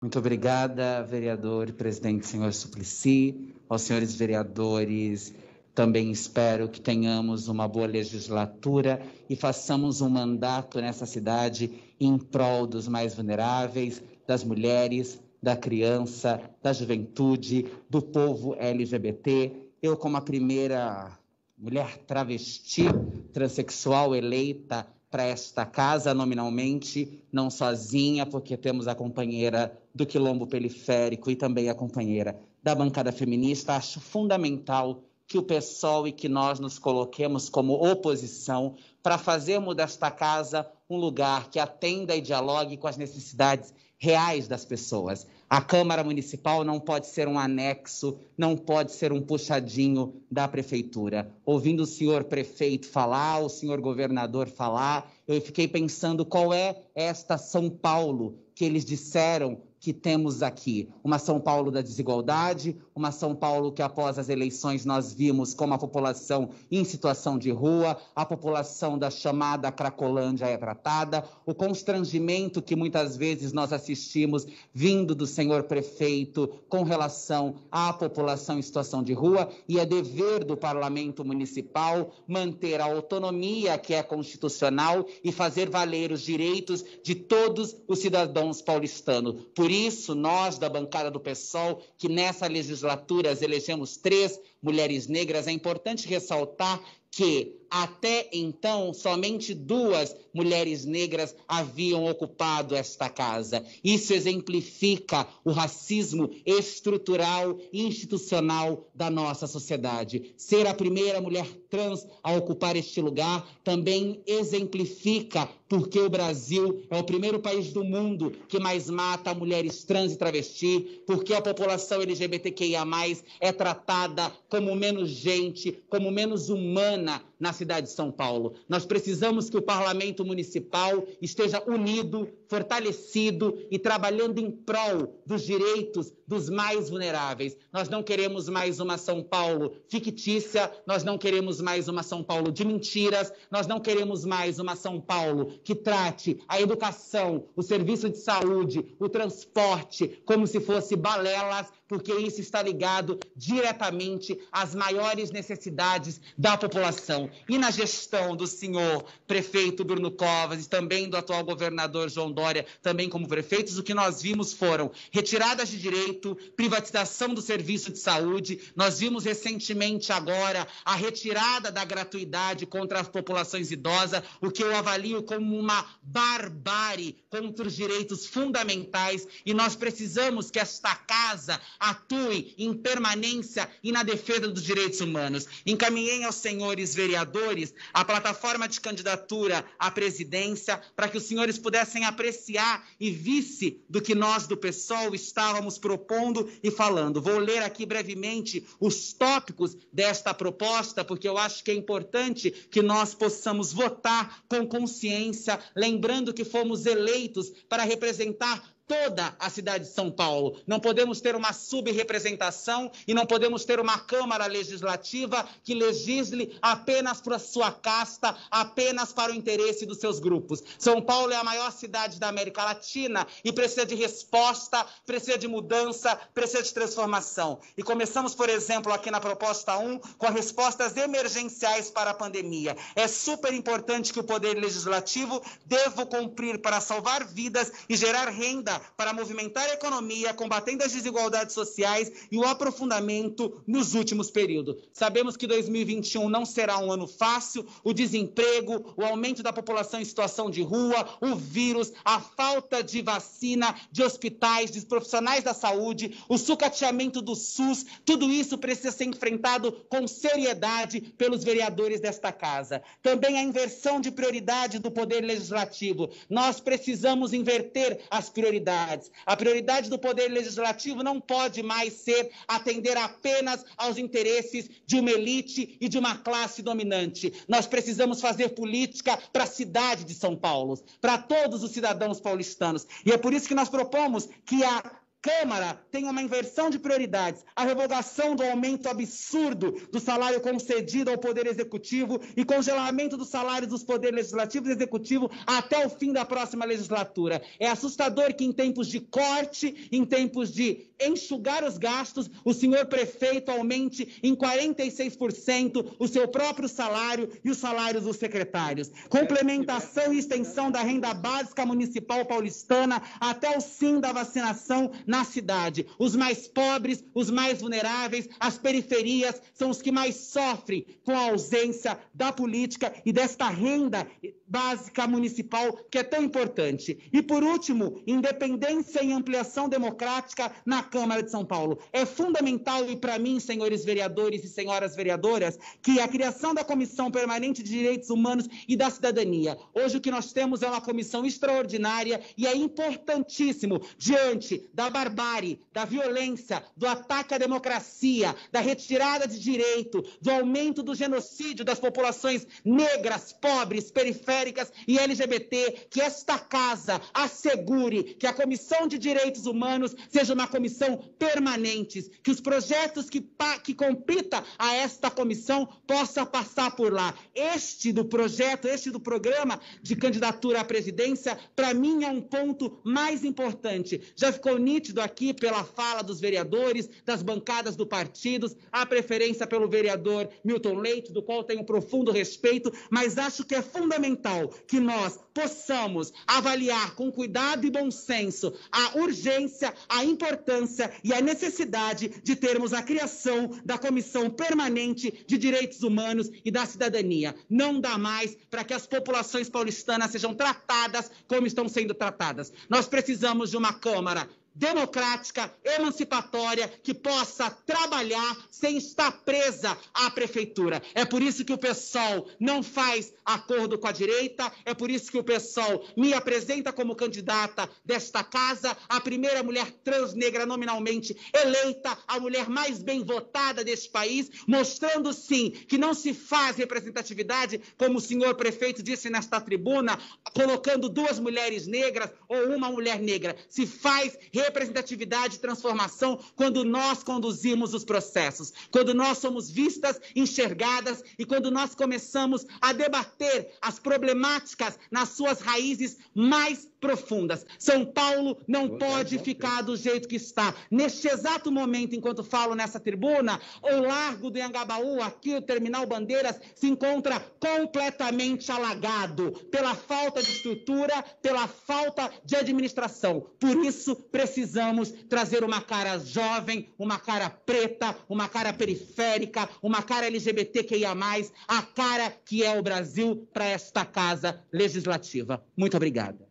Muito obrigada, vereador e presidente, senhor Suplicy, aos senhores vereadores. Também espero que tenhamos uma boa legislatura e façamos um mandato nessa cidade em prol dos mais vulneráveis, das mulheres, da criança, da juventude, do povo LGBT. Eu, como a primeira mulher travesti, transexual eleita para esta casa nominalmente, não sozinha, porque temos a companheira do Quilombo Periférico e também a companheira da bancada feminista, acho fundamental que o PSOL e que nós nos coloquemos como oposição para fazermos desta casa um lugar que atenda e dialogue com as necessidades reais das pessoas. A Câmara Municipal não pode ser um anexo, não pode ser um puxadinho da Prefeitura. Ouvindo o senhor prefeito falar, o senhor governador falar, eu fiquei pensando qual é esta São Paulo que eles disseram que temos aqui. Uma São Paulo da desigualdade, uma São Paulo que após as eleições nós vimos como a população em situação de rua, a população da chamada Cracolândia é tratada, o constrangimento que muitas vezes nós assistimos vindo do senhor prefeito com relação à população em situação de rua, e é dever do Parlamento Municipal manter a autonomia que é constitucional e fazer valer os direitos de todos os cidadãos paulistanos. Por isso, nós da bancada do PSOL, que nessa legislatura elegemos 3 mulheres negras, é importante ressaltar que até então somente 2 mulheres negras haviam ocupado esta casa. Isso exemplifica o racismo estrutural e institucional da nossa sociedade. Ser a primeira mulher trans a ocupar este lugar também exemplifica porque o Brasil é o primeiro país do mundo que mais mata mulheres trans e travesti, porque a população LGBTQIA+, é tratada como menos gente, como menos humana na cidade de São Paulo. Nós precisamos que o Parlamento Municipal esteja unido, fortalecido e trabalhando em prol dos direitos dos mais vulneráveis. Nós não queremos mais uma São Paulo fictícia, nós não queremos mais uma São Paulo de mentiras, nós não queremos mais uma São Paulo que trate a educação, o serviço de saúde, o transporte como se fosse balelas, porque isso está ligado diretamente às maiores necessidades da população. E na gestão do senhor prefeito Bruno Covas e também do atual governador João Dória, também como prefeitos, o que nós vimos foram retiradas de direito, privatização do serviço de saúde. Nós vimos recentemente agora a retirada da gratuidade contra as populações idosas, o que eu avalio como uma barbárie contra os direitos fundamentais, e nós precisamos que esta casa atue em permanência e na defesa dos direitos humanos. Encaminhei aos senhores vereadores a plataforma de candidatura à presidência para que os senhores pudessem apreciar e visse do que nós do PSOL estávamos propondo e falando. Vou ler aqui brevemente os tópicos desta proposta, porque eu acho que é importante que nós possamos votar com consciência, lembrando que fomos eleitos para representar toda a cidade de São Paulo. Não podemos ter uma subrepresentação e não podemos ter uma Câmara Legislativa que legisle apenas para a sua casta, apenas para o interesse dos seus grupos. São Paulo é a maior cidade da América Latina e precisa de resposta, precisa de mudança, precisa de transformação. E começamos, por exemplo, aqui na proposta 1, com as respostas emergenciais para a pandemia. É super importante que o Poder Legislativo deva cumprir para salvar vidas e gerar renda para movimentar a economia, combatendo as desigualdades sociais e o aprofundamento nos últimos períodos. Sabemos que 2021 não será um ano fácil, o desemprego, o aumento da população em situação de rua, o vírus, a falta de vacina, de hospitais, de profissionais da saúde, o sucateamento do SUS, tudo isso precisa ser enfrentado com seriedade pelos vereadores desta casa. Também a inversão de prioridade do Poder Legislativo. Nós precisamos inverter as prioridades. A prioridade do Poder Legislativo não pode mais ser atender apenas aos interesses de uma elite e de uma classe dominante. Nós precisamos fazer política para a cidade de São Paulo, para todos os cidadãos paulistanos. E é por isso que nós propomos que a Câmara tem uma inversão de prioridades, a revogação do aumento absurdo do salário concedido ao Poder Executivo e congelamento dos salários dos poderes legislativo e executivo até o fim da próxima legislatura. É assustador que em tempos de corte, em tempos de enxugar os gastos, o senhor prefeito aumente em 46% o seu próprio salário e os salários dos secretários. Complementação e extensão da renda básica municipal paulistana até o fim da vacinação na cidade. Os mais pobres, os mais vulneráveis, as periferias são os que mais sofrem com a ausência da política e desta renda básica municipal que é tão importante. E, por último, independência e ampliação democrática na Câmara de São Paulo. É fundamental, e para mim, senhores vereadores e senhoras vereadoras, que a criação da Comissão Permanente de Direitos Humanos e da Cidadania. Hoje o que nós temos é uma comissão extraordinária e é importantíssimo, diante da barbárie, da violência, do ataque à democracia, da retirada de direito, do aumento do genocídio das populações negras, pobres, periféricas e LGBT, que esta casa assegure que a Comissão de Direitos Humanos seja uma comissão permanente, que os projetos que compita a esta comissão possa passar por lá. Este do programa de candidatura à presidência, para mim é um ponto mais importante. Já ficou nítido aqui pela fala dos vereadores, das bancadas do partido, a preferência pelo vereador Milton Leite, do qual tenho profundo respeito, mas acho que é fundamental que nós possamos avaliar com cuidado e bom senso a urgência, a importância e a necessidade de termos a criação da Comissão Permanente de Direitos Humanos e da Cidadania. Não dá mais para que as populações paulistanas sejam tratadas como estão sendo tratadas. Nós precisamos de uma Câmara democrática, emancipatória, que possa trabalhar sem estar presa à prefeitura. É por isso que o PSOL não faz acordo com a direita, é por isso que o PSOL me apresenta como candidata desta casa, a primeira mulher trans negra nominalmente eleita, a mulher mais bem votada deste país, mostrando sim que não se faz representatividade, como o senhor prefeito disse nesta tribuna, colocando 2 mulheres negras ou uma mulher negra. Se faz representatividade e transformação quando nós conduzimos os processos, quando nós somos vistas, enxergadas e quando nós começamos a debater as problemáticas nas suas raízes mais profundas. São Paulo não pode ficar do jeito que está. Neste exato momento, enquanto falo nessa tribuna, o Largo do Anhangabaú, aqui o Terminal Bandeiras, se encontra completamente alagado pela falta de estrutura, pela falta de administração. Por isso, precisamos trazer uma cara jovem, uma cara preta, uma cara periférica, uma cara LGBTQIA+, a cara que é o Brasil para esta casa legislativa. Muito obrigada.